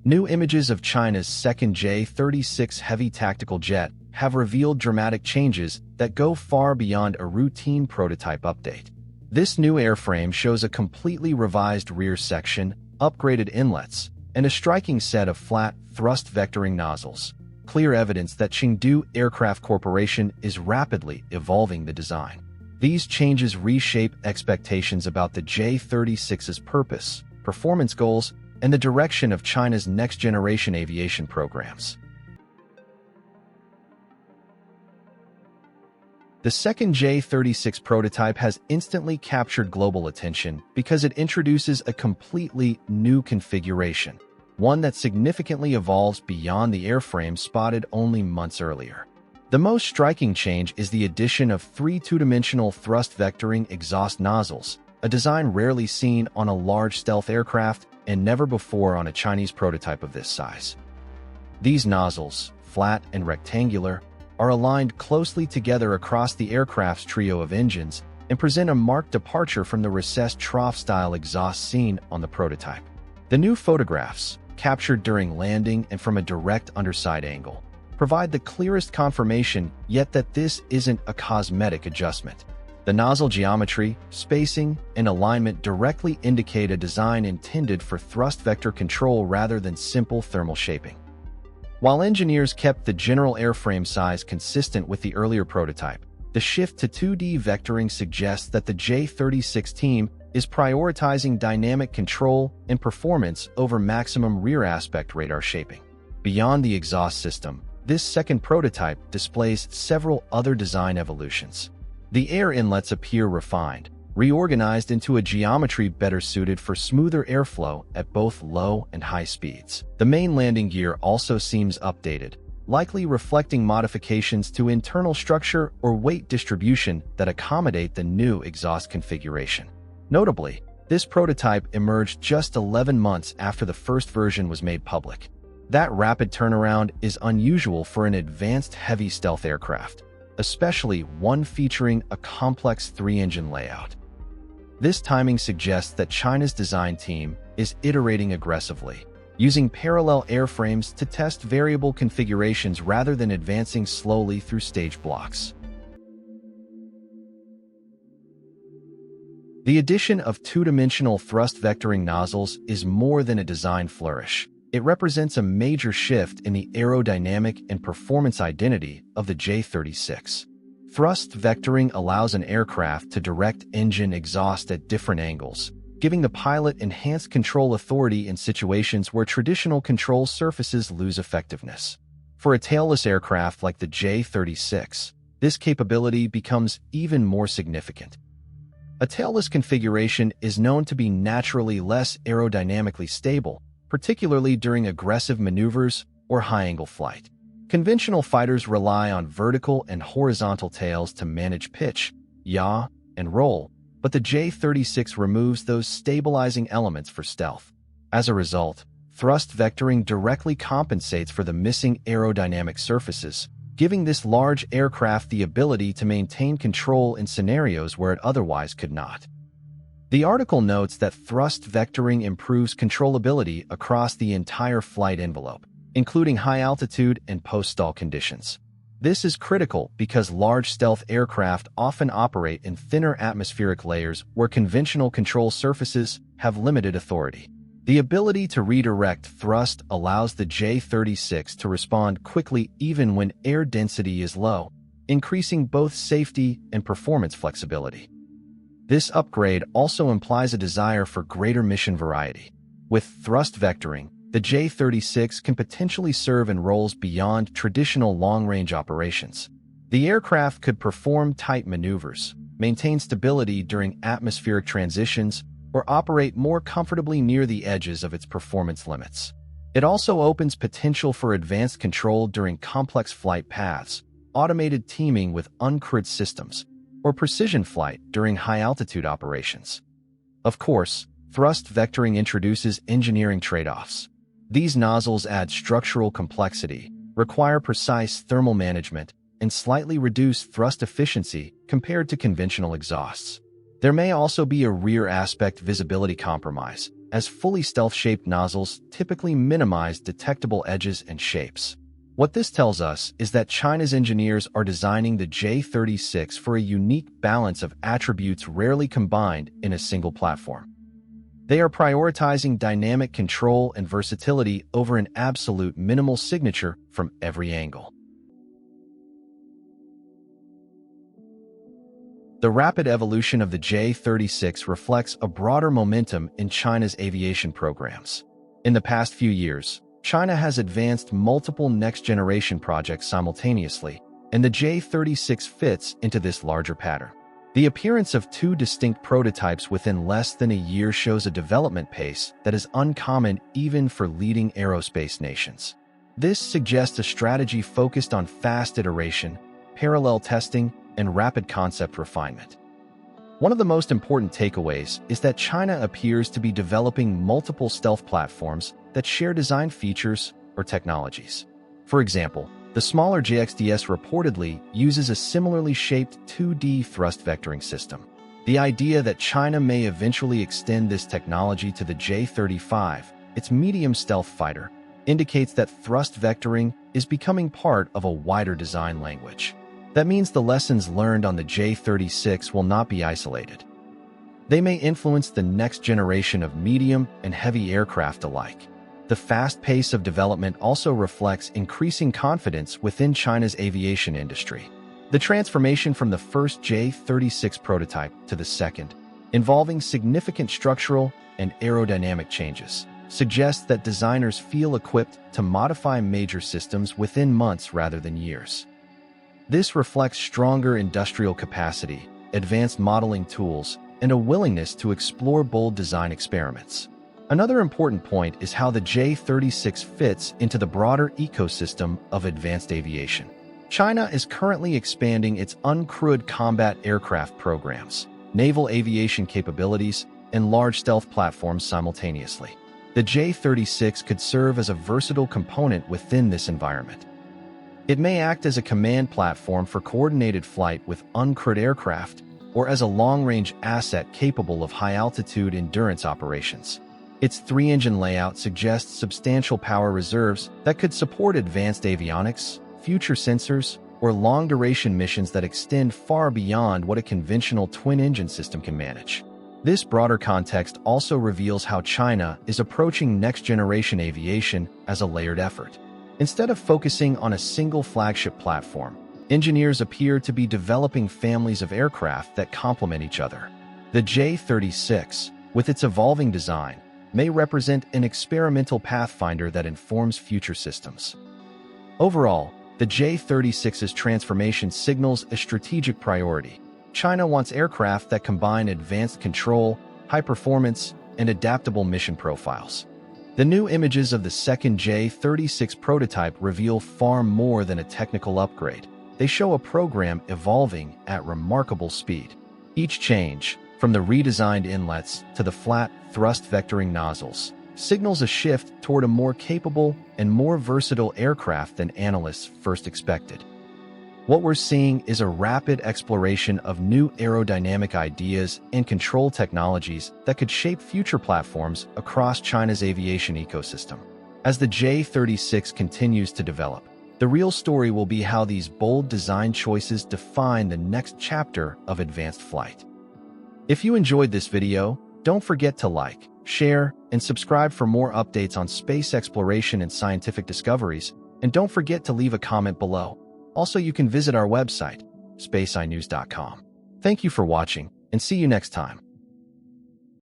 New images of China's second J-36 heavy tactical jet have revealed dramatic changes that go far beyond a routine prototype update. This new airframe shows a completely revised rear section, upgraded inlets, and a striking set of flat, thrust-vectoring nozzles. Clear evidence that Chengdu Aircraft Corporation is rapidly evolving the design. These changes reshape expectations about the J-36's purpose, performance goals, and the direction of China's next-generation aviation programs. The second J-36 prototype has instantly captured global attention because it introduces a completely new configuration, one that significantly evolves beyond the airframe spotted only months earlier. The most striking change is the addition of three two-dimensional thrust-vectoring exhaust nozzles, a design rarely seen on a large stealth aircraft and never before on a Chinese prototype of this size. These nozzles, flat and rectangular, are aligned closely together across the aircraft's trio of engines and present a marked departure from the recessed trough-style exhaust seen on the prototype. The new photographs, captured during landing and from a direct underside angle, provide the clearest confirmation yet that this isn't a cosmetic adjustment. The nozzle geometry, spacing, and alignment directly indicate a design intended for thrust vector control rather than simple thermal shaping. While engineers kept the general airframe size consistent with the earlier prototype, the shift to 2D vectoring suggests that the J-36 team is prioritizing dynamic control and performance over maximum rear aspect radar shaping. Beyond the exhaust system, this second prototype displays several other design evolutions. The air inlets appear refined, reorganized into a geometry better suited for smoother airflow at both low and high speeds. The main landing gear also seems updated, likely reflecting modifications to internal structure or weight distribution that accommodate the new exhaust configuration. Notably, this prototype emerged just 11 months after the first version was made public. That rapid turnaround is unusual for an advanced heavy stealth aircraft, especially one featuring a complex three-engine layout. This timing suggests that China's design team is iterating aggressively, using parallel airframes to test variable configurations rather than advancing slowly through stage blocks. The addition of two-dimensional thrust vectoring nozzles is more than a design flourish. It represents a major shift in the aerodynamic and performance identity of the J-36. Thrust vectoring allows an aircraft to direct engine exhaust at different angles, giving the pilot enhanced control authority in situations where traditional control surfaces lose effectiveness. For a tailless aircraft like the J-36, this capability becomes even more significant. A tailless configuration is known to be naturally less aerodynamically stable, particularly during aggressive maneuvers or high-angle flight. Conventional fighters rely on vertical and horizontal tails to manage pitch, yaw, and roll, but the J-36 removes those stabilizing elements for stealth. As a result, thrust vectoring directly compensates for the missing aerodynamic surfaces, giving this large aircraft the ability to maintain control in scenarios where it otherwise could not. The article notes that thrust vectoring improves controllability across the entire flight envelope, including high-altitude and post-stall conditions. This is critical because large stealth aircraft often operate in thinner atmospheric layers where conventional control surfaces have limited authority. The ability to redirect thrust allows the J-36 to respond quickly even when air density is low, increasing both safety and performance flexibility. This upgrade also implies a desire for greater mission variety. With thrust vectoring, the J-36 can potentially serve in roles beyond traditional long-range operations. The aircraft could perform tight maneuvers, maintain stability during atmospheric transitions, or operate more comfortably near the edges of its performance limits. It also opens potential for advanced control during complex flight paths, automated teaming with uncrewed systems, or precision flight during high-altitude operations. Of course, thrust vectoring introduces engineering trade-offs. These nozzles add structural complexity, require precise thermal management, and slightly reduce thrust efficiency compared to conventional exhausts. There may also be a rear aspect visibility compromise, as fully stealth-shaped nozzles typically minimize detectable edges and shapes. What this tells us is that China's engineers are designing the J-36 for a unique balance of attributes rarely combined in a single platform. They are prioritizing dynamic control and versatility over an absolute minimal signature from every angle. The rapid evolution of the J-36 reflects a broader momentum in China's aviation programs. In the past few years, China has advanced multiple next-generation projects simultaneously, and the J-36 fits into this larger pattern. The appearance of two distinct prototypes within less than a year shows a development pace that is uncommon even for leading aerospace nations. This suggests a strategy focused on fast iteration, parallel testing, and rapid concept refinement. One of the most important takeaways is that China appears to be developing multiple stealth platforms that share design features or technologies. For example, the smaller JXDS reportedly uses a similarly shaped 2D thrust vectoring system. The idea that China may eventually extend this technology to the J-35, its medium stealth fighter, indicates that thrust vectoring is becoming part of a wider design language. That means the lessons learned on the J-36 will not be isolated. They may influence the next generation of medium and heavy aircraft alike. The fast pace of development also reflects increasing confidence within China's aviation industry. The transformation from the first J-36 prototype to the second, involving significant structural and aerodynamic changes, suggests that designers feel equipped to modify major systems within months rather than years. This reflects stronger industrial capacity, advanced modeling tools, and a willingness to explore bold design experiments. Another important point is how the J-36 fits into the broader ecosystem of advanced aviation. China is currently expanding its uncrewed combat aircraft programs, naval aviation capabilities, and large stealth platforms simultaneously. The J-36 could serve as a versatile component within this environment. It may act as a command platform for coordinated flight with uncrewed aircraft, or as a long-range asset capable of high-altitude endurance operations. Its three-engine layout suggests substantial power reserves that could support advanced avionics, future sensors, or long-duration missions that extend far beyond what a conventional twin-engine system can manage. This broader context also reveals how China is approaching next-generation aviation as a layered effort. Instead of focusing on a single flagship platform, engineers appear to be developing families of aircraft that complement each other. The J-36, with its evolving design, may represent an experimental pathfinder that informs future systems. Overall, the J-36's transformation signals a strategic priority. China wants aircraft that combine advanced control, high performance, and adaptable mission profiles. The new images of the second J-36 prototype reveal far more than a technical upgrade. They show a program evolving at remarkable speed. Each change, from the redesigned inlets to the flat thrust vectoring nozzles, signals a shift toward a more capable and more versatile aircraft than analysts first expected. What we're seeing is a rapid exploration of new aerodynamic ideas and control technologies that could shape future platforms across China's aviation ecosystem. As the J-36 continues to develop, the real story will be how these bold design choices define the next chapter of advanced flight. If you enjoyed this video, don't forget to like, share, and subscribe for more updates on space exploration and scientific discoveries, and don't forget to leave a comment below. Also, you can visit our website, spaceinews.com. Thank you for watching, and see you next time.